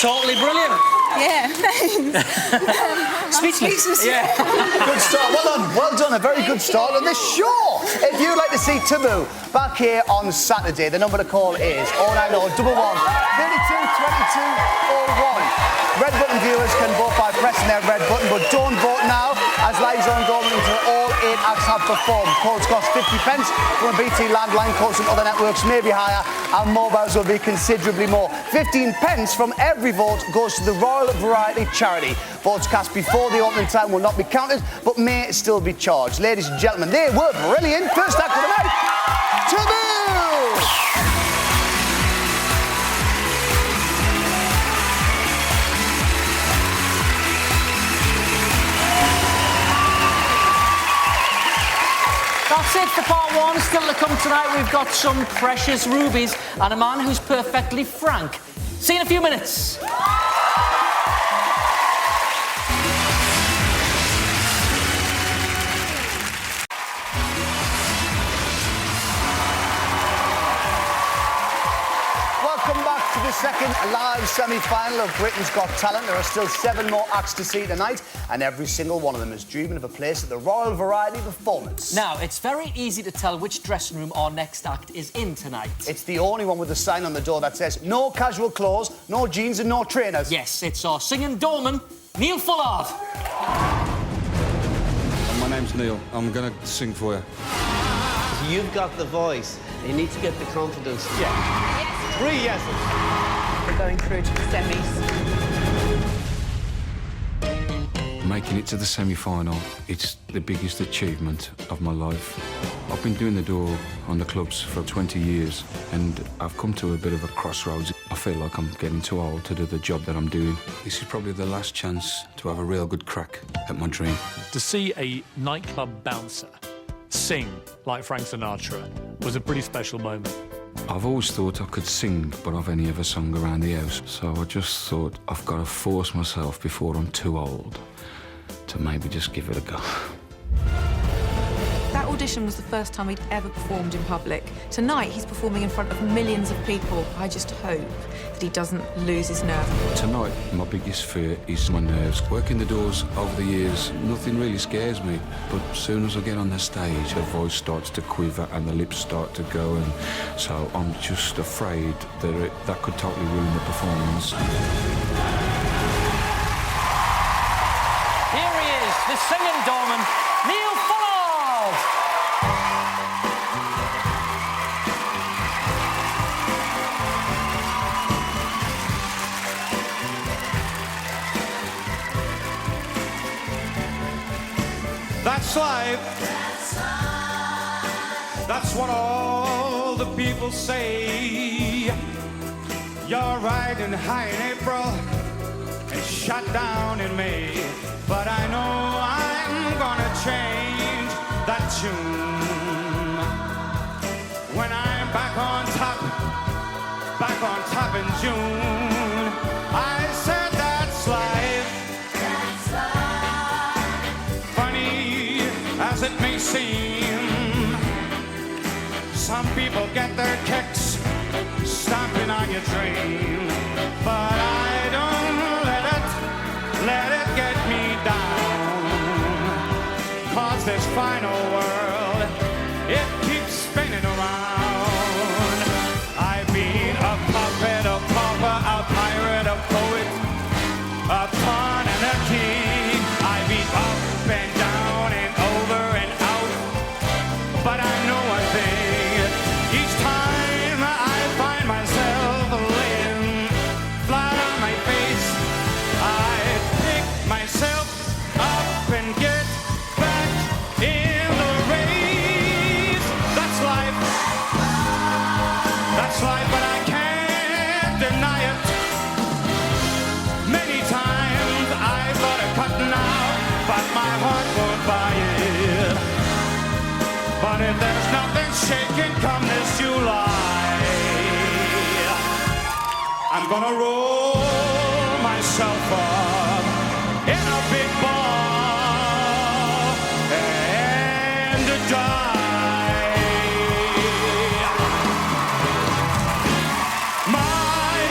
Totally brilliant. Yeah, thanks. Speechless. Yeah. Good start. Well done. A very good start on this show. If you'd like to see Taboo back here on Saturday, the number to call is 090 11 32 22 01. Red button viewers can vote by pressing their red button, but don't vote now, as lives are ongoing until all 8 acts have performed. Calls cost 50 pence from a BT landline. Calls from other networks may be higher, and mobiles will be considerably more. 15 pence from every vote goes to the Royal Variety charity. Votes cast before the opening time will not be counted, but may still be charged. Ladies and gentlemen, they were brilliant. First act of the night, Taboo! That's it for part one. Still to come tonight, we've got some precious rubies and a man who's perfectly frank. See you in a few minutes. Welcome back to the second live semi-final of Britain's Got Talent. There are still 7 more acts to see tonight, and every single one of them is dreaming of a place at the Royal Variety Performance. Now, it's very easy to tell which dressing room our next act is in tonight. It's the only one with a sign on the door that says no casual clothes, no jeans and no trainers. Yes, it's our singing doorman, Neil Fullard. My name's Neil. I'm going to sing for you. You've got the voice. You need to get the confidence. Yes. 3 yeses. We're going through to the semis. Making it to the semi-final, it's the biggest achievement of my life. I've been doing the door on the clubs for 20 years, and I've come to a bit of a crossroads. I feel like I'm getting too old to do the job that I'm doing. This is probably the last chance to have a real good crack at my dream. To see a nightclub bouncer sing like Frank Sinatra was a pretty special moment. I've always thought I could sing, but I've only ever sung around the house. So I just thought I've got to force myself before I'm too old to maybe just give it a go. That audition was the first time he'd ever performed in public. Tonight, he's performing in front of millions of people. I just hope that he doesn't lose his nerve. Tonight, my biggest fear is my nerves. Working the doors over the years, nothing really scares me. But as soon as I get on the stage, the voice starts to quiver and the lips start to go, and so I'm just afraid that that could totally ruin the performance. Here he is, the singing doorman, Neil Fullard. That's life. That's what all the people say. You're riding high in April and shut down in May. But I know I'm gonna change that tune. When I'm back on top in June. I said that's life. Funny as it may seem, some people get their kicks stomping on your dream. But I don't let it get me down. 'Cause this final world, it keeps spinning around. I've been a puppet, a pauper, a pirate, a poet, a pawn and a king. I've been up and down and over and out. But I know one thing, each time I find myself laying flat on my face, I pick myself up and get back in the race. That's life, but I can't deny it. Many times I thought of cutting out, but my heart won't buy it. But if there's nothing shaking come this July, I'm gonna roll myself up in a big ball and die. My,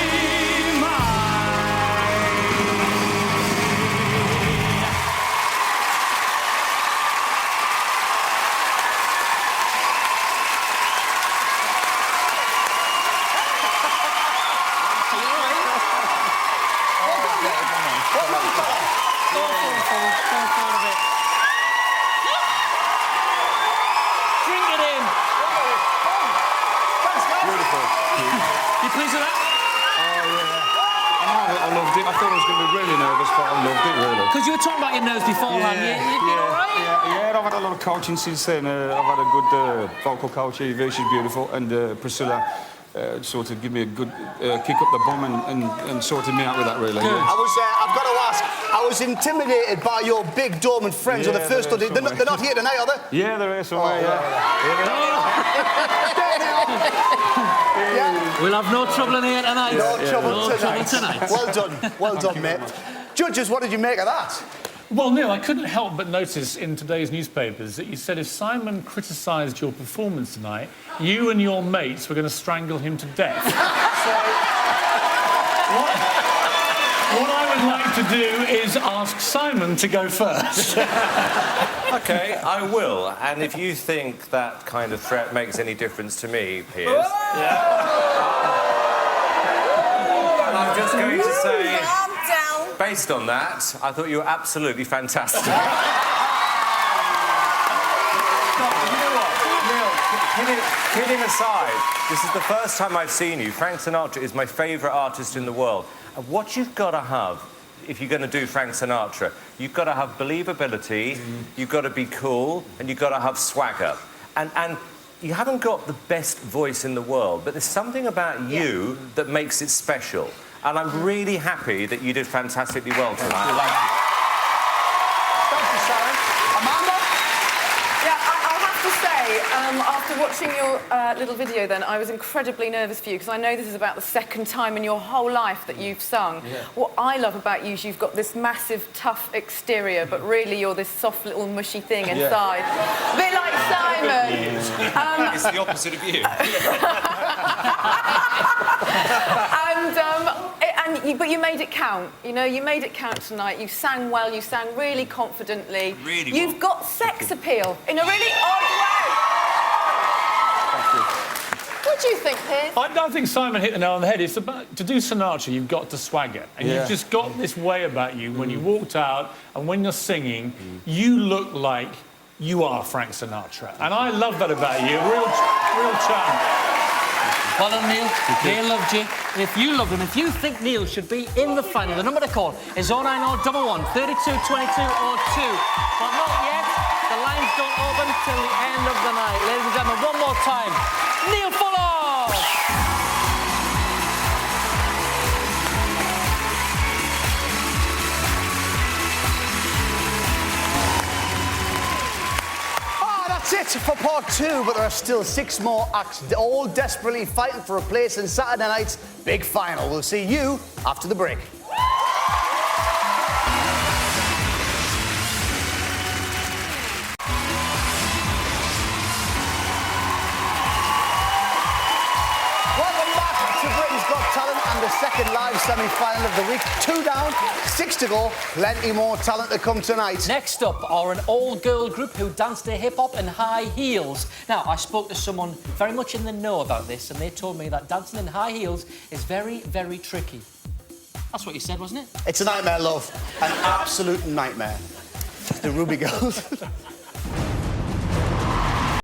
you pleased with that? I loved it. I thought I was going to be really nervous, but I loved it, really. Because you were talking about your nose beforehand. You all right? Yeah, I've had a lot of coaching since then. I've had a good vocal coach, Evie, she's beautiful, and Priscilla sort of give me a good kick up the bum and sorted me out with that, really. Good. Yeah. I've got to ask, I was intimidated by your big dormant friends on the first study. They're not here tonight, are they? Yeah, they're here somewhere, We'll have no trouble in here tonight. No trouble tonight. Well done, mate. Judges, what did you make of that? Well, Neil, I couldn't help but notice in today's newspapers that you said if Simon criticised your performance tonight, you and your mates were going to strangle him to death. So, what I would like to do is ask Simon to go first. OK, I will. And if you think that kind of threat makes any difference to me, Piers... And I'm just going to say... Based on that, I thought you were absolutely fantastic. You know what? Neil, kidding aside, this is the first time I've seen you. Frank Sinatra is my favourite artist in the world. And what you've got to have, if you're going to do Frank Sinatra, you've got to have believability, you've got to be cool, and you've got to have swagger. And you haven't got the best voice in the world, but there's something about you that makes it special. And I'm really happy that you did fantastically well tonight. Thank you, Simon. Amanda? Yeah, I'll have to say, after watching your little video then, I was incredibly nervous for you, because I know this is about the second time in your whole life that you've sung. Yeah. What I love about you is you've got this massive, tough exterior, but really you're this soft little mushy thing inside. A bit like Simon. It's the opposite of you. But you made it count. You know, you made it count tonight. You sang well. You sang really confidently. Really You've well. got sex appeal in a really odd way. Thank you. What do you think, Piers? I think Simon hit the nail on the head. It's about, to do Sinatra, you've got to swagger. And you've just got this way about you when you walked out and when you're singing, you look like you are Frank Sinatra. And I love that about you. Real charm. Well done, Neil. They loved you. And if you loved him, if you think Neil should be in the final, the number to call is 09011 32 22 02. But not yet. The lines don't open till the end of the night. Ladies and gentlemen, one more time. Neil Fuller! That's it for part 2, but there are still 6 more acts, all desperately fighting for a place in Saturday night's big final. We'll see you after the break. Welcome back to Britain's Got Talent and the second live semi-final of the week. 2 down, 6 to go. Plenty more talent to come tonight. Next up are an all-girl group who dance to hip-hop in high heels. Now, I spoke to someone very much in the know about this, and they told me that dancing in high heels is very, very tricky. That's what you said, wasn't it? It's a nightmare, love. An absolute nightmare. The Ruby Girls.